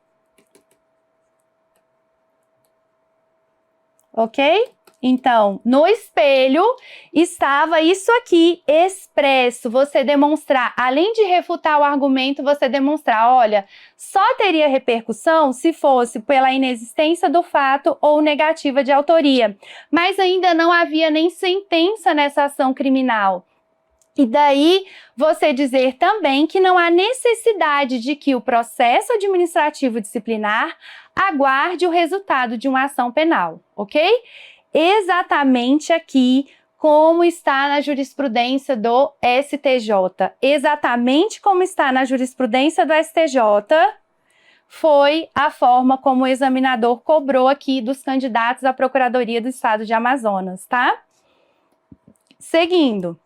Ok? Então, no espelho estava isso aqui expresso. Você demonstrar, além de refutar o argumento, você demonstrar, olha, só teria repercussão se fosse pela inexistência do fato ou negativa de autoria. Mas ainda não havia nem sentença nessa ação criminal. E daí você dizer também que não há necessidade de que o processo administrativo disciplinar aguarde o resultado de uma ação penal, ok? Exatamente aqui como está na jurisprudência do STJ. Exatamente como está na jurisprudência do STJ foi a forma como o examinador cobrou aqui dos candidatos à Procuradoria do Estado de Amazonas, tá? Seguindo.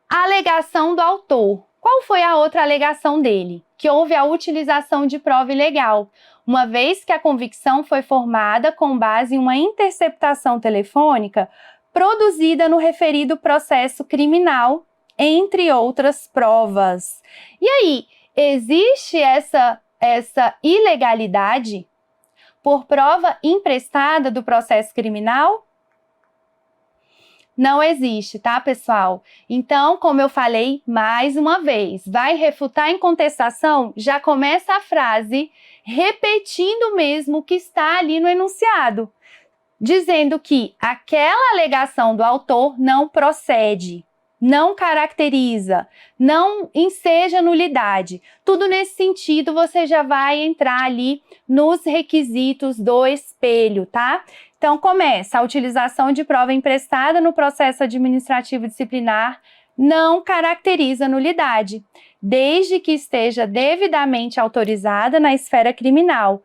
A alegação do autor. Qual foi a outra alegação dele? Que houve a utilização de prova ilegal, uma vez que a convicção foi formada com base em uma interceptação telefônica produzida no referido processo criminal, entre outras provas. E aí, existe essa ilegalidade por prova emprestada do processo criminal? Não existe, tá, pessoal? Então, como eu falei mais uma vez, vai refutar em contestação, já começa a frase repetindo mesmo o que está ali no enunciado, dizendo que aquela alegação do autor não procede, não caracteriza, não enseja nulidade. Tudo nesse sentido, você já vai entrar ali nos requisitos do espelho, tá? Então, começa a utilização de prova emprestada no processo administrativo disciplinar não caracteriza nulidade, desde que esteja devidamente autorizada na esfera criminal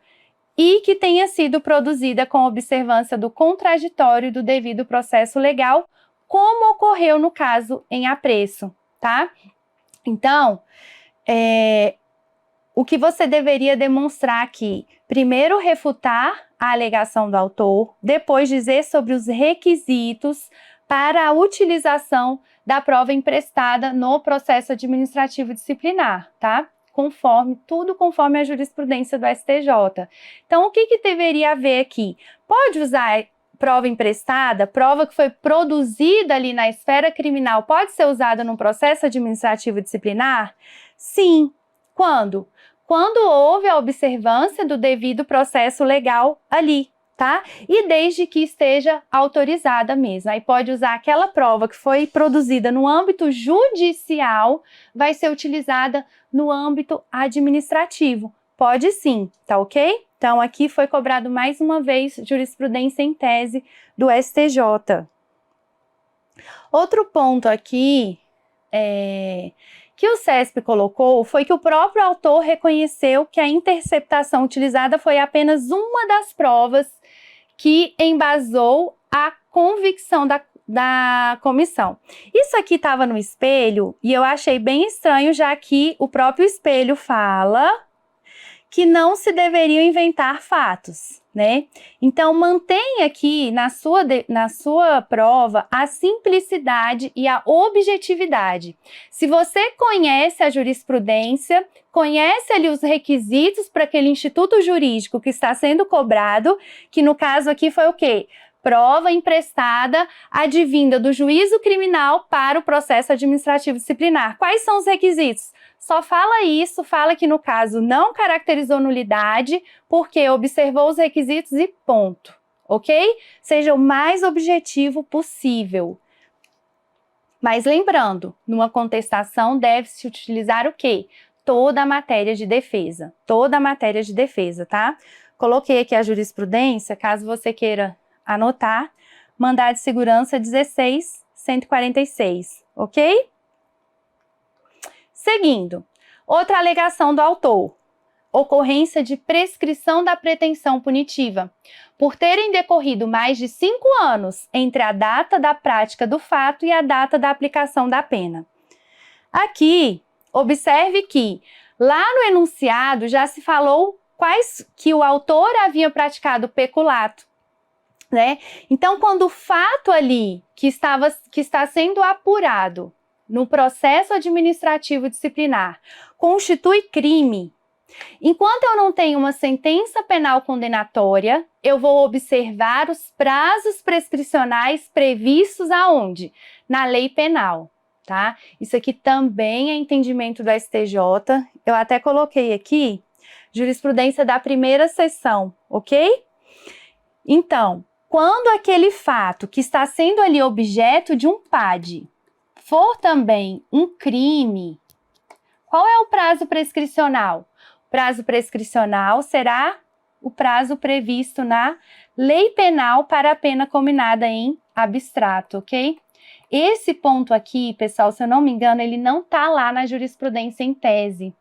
e que tenha sido produzida com observância do contraditório e do devido processo legal, como ocorreu no caso em apreço, tá? Então, o que você deveria demonstrar aqui? Primeiro, refutar a alegação do autor, depois dizer sobre os requisitos para a utilização da prova emprestada no processo administrativo disciplinar, tá? Tudo conforme a jurisprudência do STJ. Então, o que deveria haver aqui? Pode usar prova emprestada, prova que foi produzida ali na esfera criminal, pode ser usada no processo administrativo disciplinar? Sim. Quando? Quando houve a observância do devido processo legal ali, tá? E desde que esteja autorizada mesmo. Aí pode usar aquela prova que foi produzida no âmbito judicial, vai ser utilizada no âmbito administrativo. Pode sim, tá ok? Então, aqui foi cobrado mais uma vez jurisprudência em tese do STJ. Outro ponto aqui que o CESP colocou foi que o próprio autor reconheceu que a interceptação utilizada foi apenas uma das provas que embasou a convicção da comissão. Isso aqui estava no espelho e eu achei bem estranho, já que o próprio espelho fala que não se deveriam inventar fatos, né? Então, mantenha aqui na sua prova a simplicidade e a objetividade. Se você conhece a jurisprudência, conhece ali os requisitos para aquele instituto jurídico que está sendo cobrado, que no caso aqui foi o quê? prova emprestada advinda do juízo criminal para o processo administrativo disciplinar. Quais são os requisitos? Só fala isso, fala que no caso não caracterizou nulidade, porque observou os requisitos e ponto, ok? Seja o mais objetivo possível. Mas lembrando, numa contestação deve-se utilizar o quê? Toda a matéria de defesa. Toda a matéria de defesa, tá? Coloquei aqui a jurisprudência, caso você queira anotar, mandado de segurança 16.146, ok? Seguindo, outra alegação do autor. Ocorrência de prescrição da pretensão punitiva, por terem decorrido mais de 5 anos entre a data da prática do fato e a data da aplicação da pena. Aqui, observe que lá no enunciado já se falou que o autor havia praticado peculato, né? Então, quando o fato ali que está sendo apurado no processo administrativo disciplinar constitui crime, enquanto eu não tenho uma sentença penal condenatória, eu vou observar os prazos prescricionais previstos aonde? Na lei penal, tá? Isso aqui também é entendimento do STJ. Eu até coloquei aqui jurisprudência da primeira sessão, ok? Então, quando aquele fato que está sendo ali objeto de um PAD for também um crime, qual é o prazo prescricional? Prazo prescricional será o prazo previsto na lei penal para a pena combinada em abstrato, ok? Esse ponto aqui, pessoal, se eu não me engano, ele não está lá na jurisprudência em tese.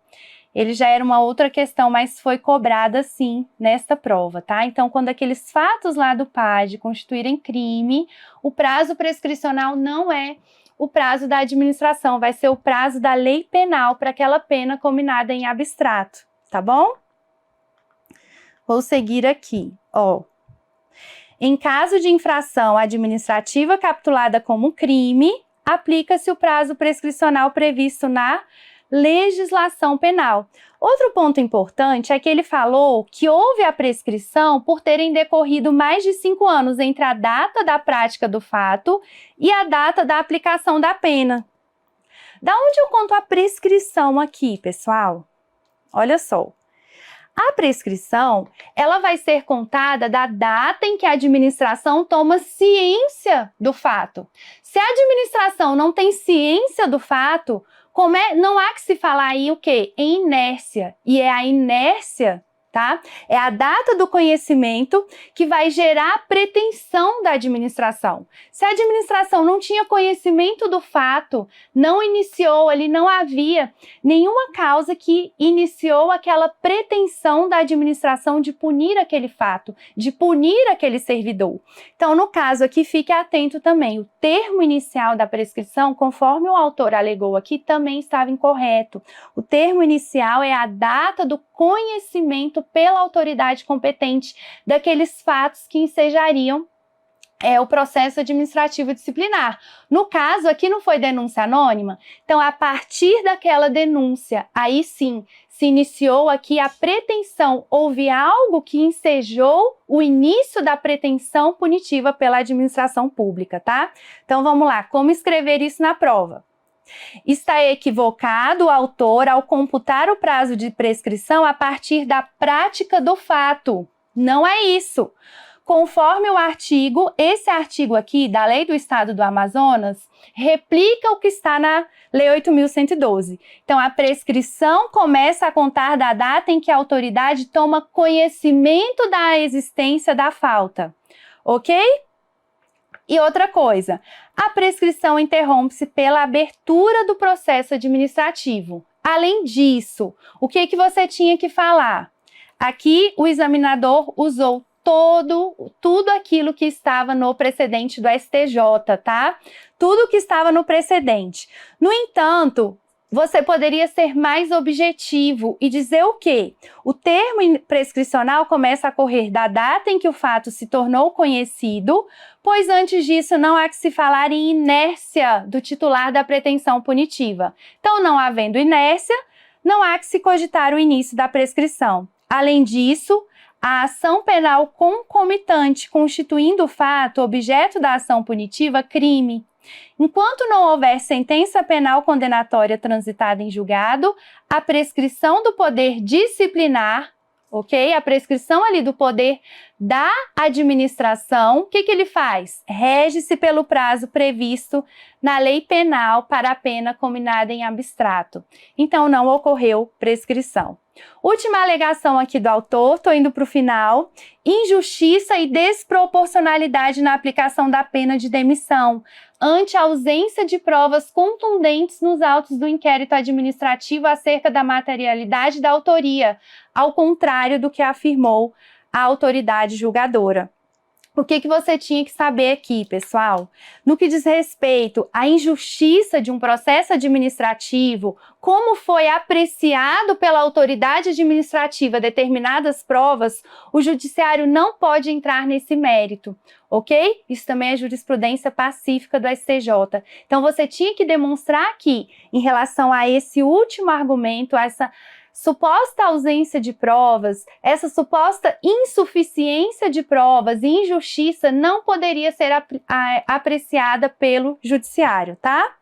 Ele já era uma outra questão, mas foi cobrada sim nesta prova, tá? Então, quando aqueles fatos lá do PAD constituírem crime, o prazo prescricional não é o prazo da administração, vai ser o prazo da lei penal para aquela pena combinada em abstrato. Tá bom? Vou seguir aqui, ó. Em caso de infração administrativa capitulada como crime, aplica-se o prazo prescricional previsto na legislação penal. Outro ponto importante é que ele falou que houve a prescrição por terem decorrido mais de 5 anos entre a data da prática do fato e a data da aplicação da pena. Da onde eu conto a prescrição aqui, pessoal? Olha só, a prescrição, ela vai ser contada da data em que a administração toma ciência do fato. Se a administração não tem ciência do fato, não há que se falar aí o quê? Em inércia. E é a inércia, tá? É a data do conhecimento que vai gerar a pretensão da administração. Se a administração não tinha conhecimento do fato, não iniciou ali, não havia nenhuma causa que iniciou aquela pretensão da administração de punir aquele fato, de punir aquele servidor. Então, no caso aqui, fique atento também. O termo inicial da prescrição, conforme o autor alegou aqui, também estava incorreto. O termo inicial é a data do conhecimento pela autoridade competente daqueles fatos que ensejariam o processo administrativo disciplinar. No caso, aqui não foi denúncia anônima, então a partir daquela denúncia, aí sim, se iniciou aqui a pretensão, houve algo que ensejou o início da pretensão punitiva pela administração pública, tá? Então vamos lá, como escrever isso na prova? Está equivocado o autor ao computar o prazo de prescrição a partir da prática do fato. Não é isso. Conforme o artigo, esse artigo aqui da Lei do Estado do Amazonas replica o que está na Lei 8.112. Então, a prescrição começa a contar da data em que a autoridade toma conhecimento da existência da falta. Ok? E outra coisa, a prescrição interrompe-se pela abertura do processo administrativo. Além disso, o que você tinha que falar? Aqui, o examinador usou tudo aquilo que estava no precedente do STJ, tá? Tudo que estava no precedente. No entanto, você poderia ser mais objetivo e dizer o quê? O termo prescricional começa a correr da data em que o fato se tornou conhecido, pois antes disso não há que se falar em inércia do titular da pretensão punitiva. Então, não havendo inércia, não há que se cogitar o início da prescrição. Além disso, a ação penal concomitante, constituindo o fato objeto da ação punitiva crime. Enquanto não houver sentença penal condenatória transitada em julgado, a prescrição do poder disciplinar, ok? A prescrição ali do poder da administração, o que ele faz? Rege-se pelo prazo previsto na lei penal para a pena combinada em abstrato. Então, não ocorreu prescrição. Última alegação aqui do autor, estou indo para o final. Injustiça e desproporcionalidade na aplicação da pena de demissão, ante a ausência de provas contundentes nos autos do inquérito administrativo acerca da materialidade da autoria, ao contrário do que afirmou a autoridade julgadora. O que você tinha que saber aqui, pessoal? No que diz respeito à injustiça de um processo administrativo, como foi apreciado pela autoridade administrativa determinadas provas, o judiciário não pode entrar nesse mérito, ok? Isso também é jurisprudência pacífica do STJ. Então, você tinha que demonstrar aqui, em relação a esse último argumento, essa suposta ausência de provas, essa suposta insuficiência de provas e injustiça não poderia ser apreciada pelo judiciário, tá?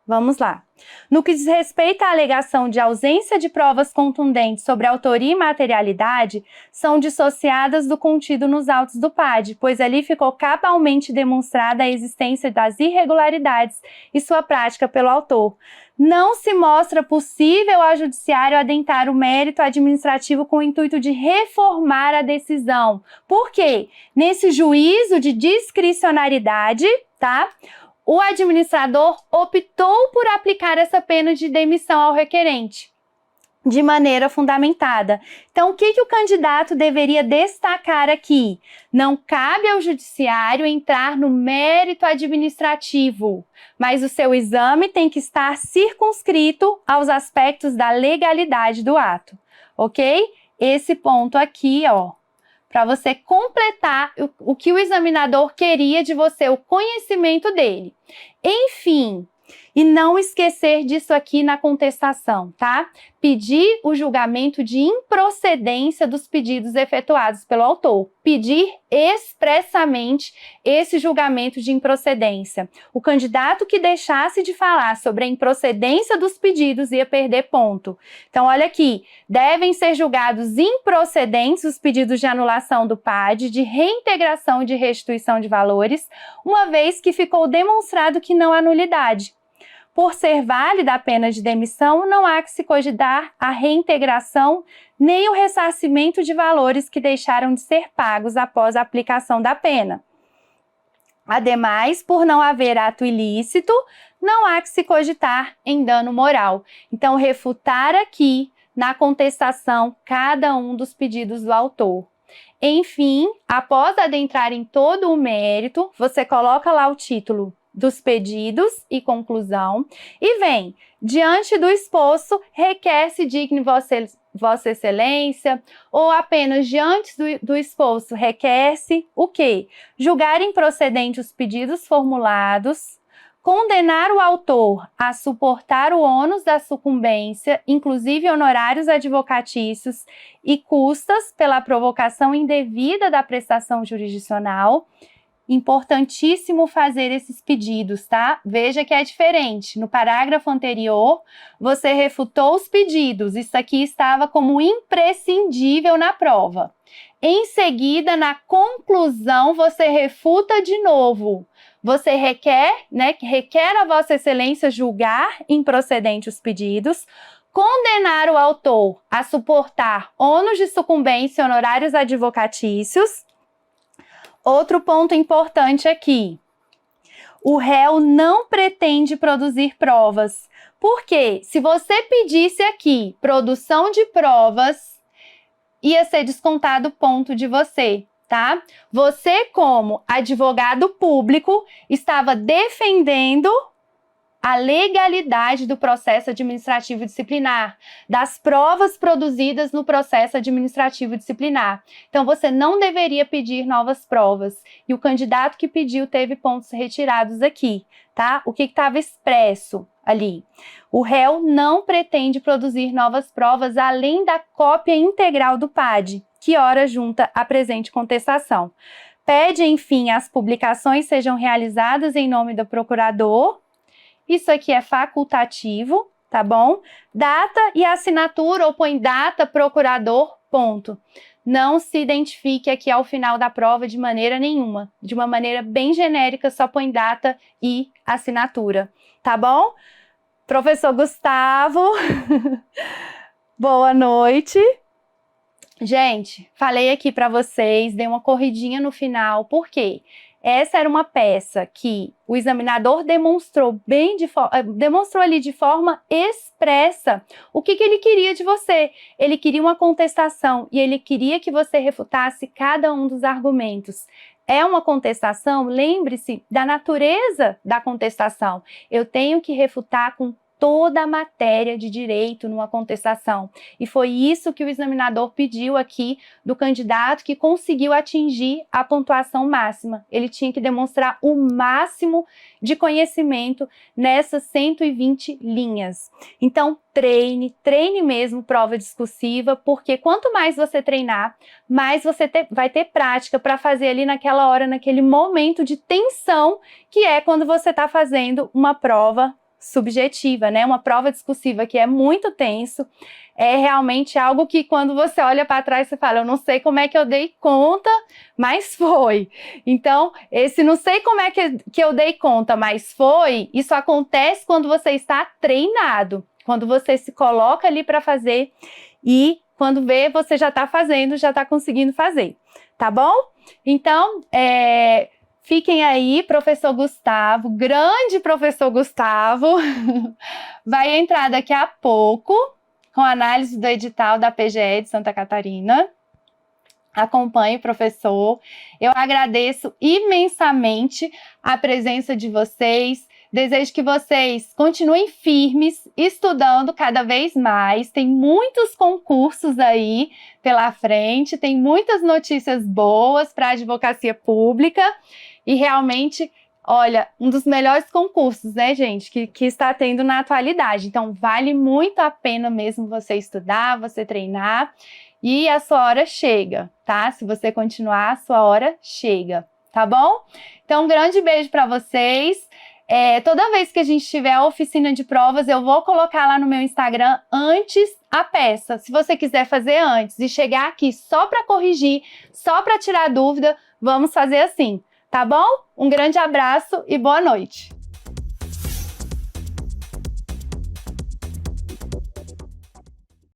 Vamos lá. No que diz respeito à alegação de ausência de provas contundentes sobre autoria e materialidade, são dissociadas do contido nos autos do PAD, pois ali ficou cabalmente demonstrada a existência das irregularidades e sua prática pelo autor. Não se mostra possível ao judiciário adentrar o mérito administrativo com o intuito de reformar a decisão. Por quê? Nesse juízo de discricionariedade, tá? O administrador optou por aplicar essa pena de demissão ao requerente, de maneira fundamentada. Então, o que o candidato deveria destacar aqui? Não cabe ao judiciário entrar no mérito administrativo, mas o seu exame tem que estar circunscrito aos aspectos da legalidade do ato, ok? Esse ponto aqui, ó, para você completar o que o examinador queria de você, o conhecimento dele. Enfim, e não esquecer disso aqui na contestação, tá? Pedir o julgamento de improcedência dos pedidos efetuados pelo autor. Pedir expressamente esse julgamento de improcedência. O candidato que deixasse de falar sobre a improcedência dos pedidos ia perder ponto. Então, olha aqui, devem ser julgados improcedentes os pedidos de anulação do PAD, de reintegração e de restituição de valores, uma vez que ficou demonstrado que não há nulidade. Por ser válida a pena de demissão, não há que se cogitar a reintegração nem o ressarcimento de valores que deixaram de ser pagos após a aplicação da pena. Ademais, por não haver ato ilícito, não há que se cogitar em dano moral. Então, refutar aqui, na contestação, cada um dos pedidos do autor. Enfim, após adentrar em todo o mérito, você coloca lá o título dos pedidos e conclusão, e vem, diante do exposto, requer-se digne Vossa Excelência, ou apenas diante do exposto, requer-se o quê? Julgar improcedente os pedidos formulados, condenar o autor a suportar o ônus da sucumbência, inclusive honorários advocatícios e custas pela provocação indevida da prestação jurisdicional. Importantíssimo fazer esses pedidos, tá? Veja que é diferente. No parágrafo anterior, você refutou os pedidos. Isso aqui estava como imprescindível na prova. Em seguida, na conclusão, você refuta de novo. Você requer a Vossa Excelência julgar improcedente os pedidos, condenar o autor a suportar ônus de sucumbência e honorários advocatícios. Outro ponto importante aqui, o réu não pretende produzir provas. Por quê? Se você pedisse aqui produção de provas, ia ser descontado ponto de você, tá? Você, como advogado público, estava defendendo a legalidade do processo administrativo disciplinar, das provas produzidas no processo administrativo disciplinar. Então, você não deveria pedir novas provas. E o candidato que pediu teve pontos retirados aqui, tá? O que estava expresso ali? O réu não pretende produzir novas provas além da cópia integral do PAD, que hora junta a presente contestação. Pede, enfim, as publicações sejam realizadas em nome do procurador. Isso aqui é facultativo, tá bom? Data e assinatura, ou põe data, procurador, ponto. Não se identifique aqui ao final da prova de maneira nenhuma. De uma maneira bem genérica, só põe data e assinatura, tá bom? Professor Gustavo, boa noite. Gente, falei aqui para vocês, dei uma corridinha no final, por quê? Essa era uma peça que o examinador demonstrou ali de forma expressa o que ele queria de você. Ele queria uma contestação e ele queria que você refutasse cada um dos argumentos. É uma contestação, lembre-se da natureza da contestação. Eu tenho que refutar com toda a matéria de direito numa contestação. E foi isso que o examinador pediu aqui do candidato que conseguiu atingir a pontuação máxima. Ele tinha que demonstrar o máximo de conhecimento nessas 120 linhas. Então, treine mesmo prova discursiva, porque quanto mais você treinar, mais você vai ter prática para fazer ali naquela hora, naquele momento de tensão, que é quando você está fazendo uma prova subjetiva, né? Uma prova discursiva que é muito tenso, é realmente algo que quando você olha para trás você fala, eu não sei como é que eu dei conta, mas foi. Então, esse não sei como é que eu dei conta, mas foi, isso acontece quando você está treinado, quando você se coloca ali para fazer e quando vê, você já está fazendo, já está conseguindo fazer, tá bom? Então, fiquem aí, professor Gustavo, grande professor Gustavo, vai entrar daqui a pouco com a análise do edital da PGE de Santa Catarina. Acompanhe, professor. Eu agradeço imensamente a presença de vocês. Desejo que vocês continuem firmes, estudando cada vez mais. Tem muitos concursos aí pela frente, tem muitas notícias boas para a advocacia pública. E realmente, olha, um dos melhores concursos, né, gente, que está tendo na atualidade. Então, vale muito a pena mesmo você estudar, você treinar. E a sua hora chega, tá? Se você continuar, a sua hora chega, tá bom? Então, um grande beijo para vocês. Toda vez que a gente tiver a oficina de provas, eu vou colocar lá no meu Instagram antes a peça. Se você quiser fazer antes e chegar aqui só para corrigir, só para tirar dúvida, vamos fazer assim. Tá bom? Um grande abraço e boa noite!